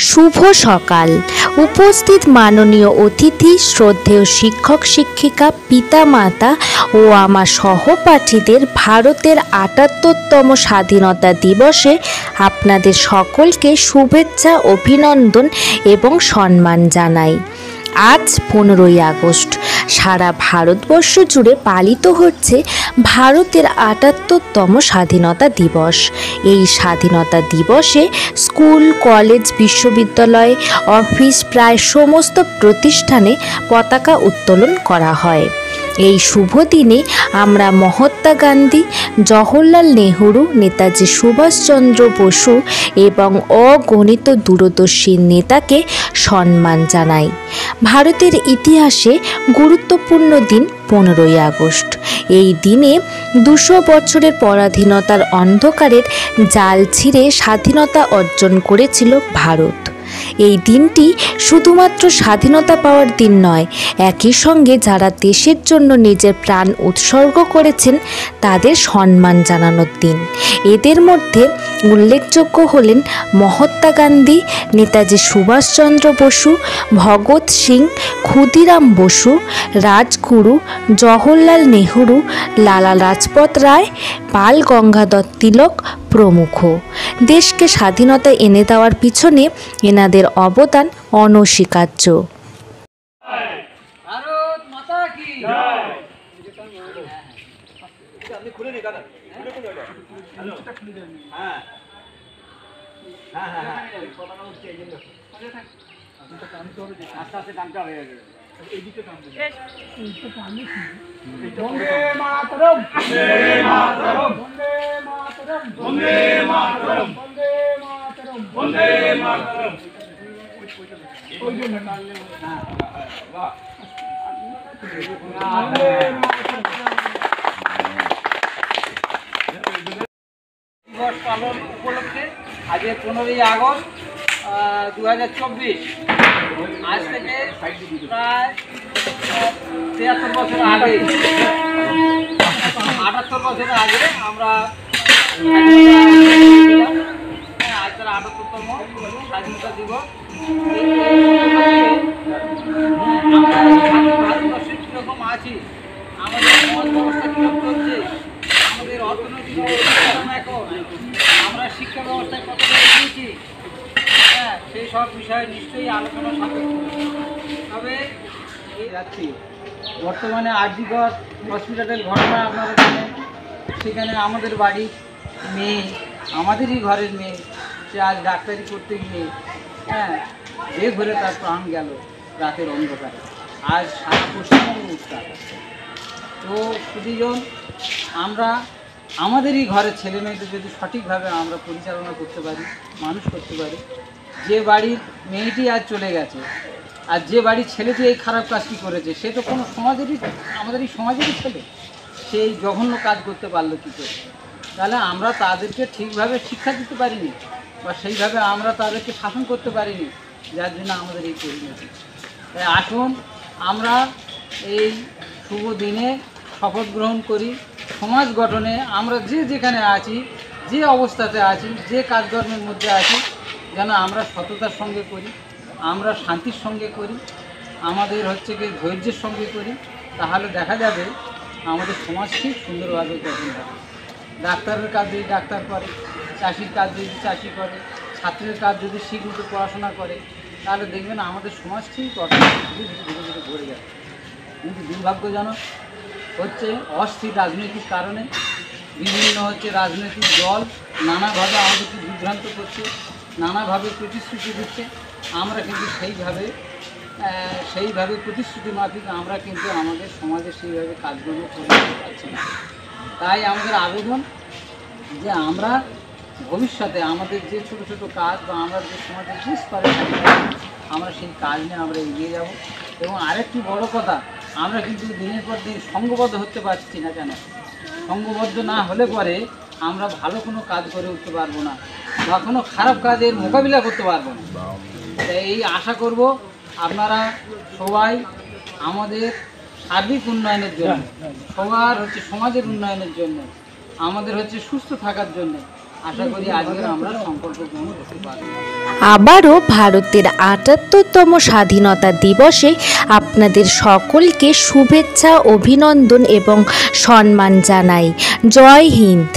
শুভ সকাল। উপস্থিত মাননীয় অতিথি, শ্রদ্ধেয় শিক্ষক শিক্ষিকা, পিতা মাতা ও আমার সহপাঠীদের ভারতের ৭৮তম স্বাধীনতা দিবসে আপনাদের সকলকে শুভেচ্ছা, অভিনন্দন এবং সম্মান জানাই। আজ 15ই আগস্ট সারা ভারতবর্ষ জুড়ে পালিত হচ্ছে ভারতের ৭৮তম স্বাধীনতা দিবস। এই স্বাধীনতা দিবসে স্কুল, কলেজ, বিশ্ববিদ্যালয়, অফিস, প্রায় সমস্ত প্রতিষ্ঠানে পতাকা উত্তোলন করা হয়। এই শুভ দিনে আমরা মহাত্মা গান্ধী, জওহরলাল নেহরু, নেতাজি সুভাষচন্দ্র বসু এবং অগণিত দূরদর্শী নেতাকে সম্মান জানাই। ভারতের ইতিহাসে গুরুত্বপূর্ণ দিন 15ই আগস্ট। এই দিনে 200 বছরের পরাধীনতার অন্ধকারের জাল ছিঁড়ে স্বাধীনতা অর্জন করেছিল ভারত। এই দিনটি শুধুমাত্র স্বাধীনতা পাওয়ার দিন নয়, একই সঙ্গে যারা দেশের জন্য নিজের প্রাণ উৎসর্গ করেছেন তাদের সম্মান জানানোর দিন। এদের মধ্যে উল্লেখযোগ্য হলেন মহাত্মা গান্ধী, নেতাজি সুভাষচন্দ্র বসু, ভগৎ সিং, ক্ষুদিরাম বসু, রাজগুরু, জওহরলাল নেহরু, লালা লাজপত রায়, বাল গঙ্গাধর তিলক প্রমুখ। দেশকে স্বাধীনতা এনে দেওয়ার পিছনে এনাদের অবদান অনস্বীকার্য। ভারত মাতা কি জয়। আপনি খুলে নি দাদা, খুলে কোন এটা হ্যালো হ্যাঁ হ্যাঁ হ্যাঁ হ্যাঁ কথা না হচ্ছে এই জন্য খুলে থাক। এটা টানতে হবে, আস্তে আস্তে টানতে হবে। এইদিকে টানতে হবে, এইটা টানলে কি বন্দে মাতরম, বন্দে মাতরম, বন্দে মাতরম, বন্দে মাতরম, বন্দে মাতরম, বন্দে মাতরম। ওই জন্য টানলে হ্যাঁ বাহ। দিবস পালন উপলক্ষে আজকে 15ই আগস্ট 2024, আজ থেকে প্রায় 73 বছর আগে, 78 বছর আগে আমরা আজ তার ৭৮তম স্বাধীনতা দিবস। ভারতবর্ষে কীরকম আছি, আমাদের সমাজ ব্যবস্থা কীরকম চলছে, আমাদের অর্থনৈতিক আমরা শিক্ষা ব্যবস্থায় কতটা এগিয়েছি, হ্যাঁ সেই সব বিষয়ে নিশ্চয়ই আলোচনা সাপেক্ষ। তবে যাচ্ছি বর্তমানে আরজিকর হসপিটালের ঘটনা আপনারা জানেন। সেখানে আমাদের বাড়ির মেয়ে, আমাদেরই ঘরের মেয়ে, সে আজ ডাক্তারি করতে গিয়ে হ্যাঁ যে ঘরে তার প্রাণ গেল রাতের অন্ধকারে। আজ সারা পশ্চিমবঙ্গ উত্তাপ। তো প্রতিজন আমরা আমাদেরই ঘরের ছেলে মেয়েদের যদি সঠিকভাবে আমরা পরিচালনা করতে পারি, মানুষ করতে পারি, যে বাড়ির মেয়েটি আজ চলে গেছে আর যে বাড়ির ছেলেটি এই খারাপ কাজটি করেছে, সে তো কোনো সমাজেরই, আমাদের এই সমাজেরই ছেলে, সেই জঘন্য কাজ করতে পারলো কী করে? তাহলে আমরা তাদেরকে ঠিকভাবে শিক্ষা দিতে পারিনি বা সেইভাবে আমরা তাদেরকে শাসন করতে পারিনি, যার জন্য আমাদের এই পরিণতি। তাই আসুন আমরা এই শুভ দিনে শপথ গ্রহণ করি, সমাজ গঠনে আমরা যে যেখানে আছি, যে অবস্থাতে আছি, যে কাজকর্মের মধ্যে আছি, যেন আমরা সততার সঙ্গে করি, আমরা শান্তির সঙ্গে করি, আমাদের হচ্ছে কি ধৈর্যের সঙ্গে করি। তাহলে দেখা যাবে আমাদের সমাজ ঠিক সুন্দরভাবে গঠন হবে। ডাক্তারের কাজ যদি ডাক্তার করে, চাষির কাজ যদি চাষি করে, ছাত্রের কাজ যদি ঠিকমতো পড়াশোনা করে, তাহলে দেখবেন আমাদের সমাজ ঠিক গঠন ধীরে ধীরে ধীরে ধীরে গড়ে যাবে। কিন্তু দুর্ভাগ্যজনক হচ্ছে অস্থির রাজনৈতিক কারণে বিভিন্ন হচ্ছে রাজনৈতিক দল নানাভাবে আমাদেরকে বিভ্রান্ত করছে, নানাভাবে প্রতিশ্রুতি দিচ্ছে। আমরা কিন্তু সেইভাবে প্রতিশ্রুতি মাফিক আমরা কিন্তু আমাদের সমাজে সেইভাবে কাজকর্ম করতে পারছি না। তাই আমাদের আবেদন যে আমরা ভবিষ্যতে আমাদের যে ছোট ছোট কাজ বা আমরা যে সমাজে যে স্তরে থাকি আমরা সেই কাজ নিয়ে আমরা এগিয়ে যাব। এবং আরেকটি বড় কথা, আমরা কিন্তু দিনের পর দিন সংঘবদ্ধ হতে পারছি না। কেন সংঘবদ্ধ না হলে পরে আমরা ভালো কোনো কাজ করে উঠতে পারবো না বা কোনো খারাপ কাজের মোকাবিলা করতে পারবো না। তাই এই আশা করব আপনারা সবাই আমাদের সার্বিক উন্নয়নের জন্য, সবার হচ্ছে সমাজের উন্নয়নের জন্য, আমাদের হচ্ছে সুস্থ থাকার জন্য আশা করি আজকে আমরা সংকল্প গ্রহণ করতে পারব। আবারও ভারতের ৭৮তম স্বাধীনতা দিবসে আপনাদের সকলকে শুভেচ্ছা, অভিনন্দন এবং সম্মান জানাই। জয় হিন্দ।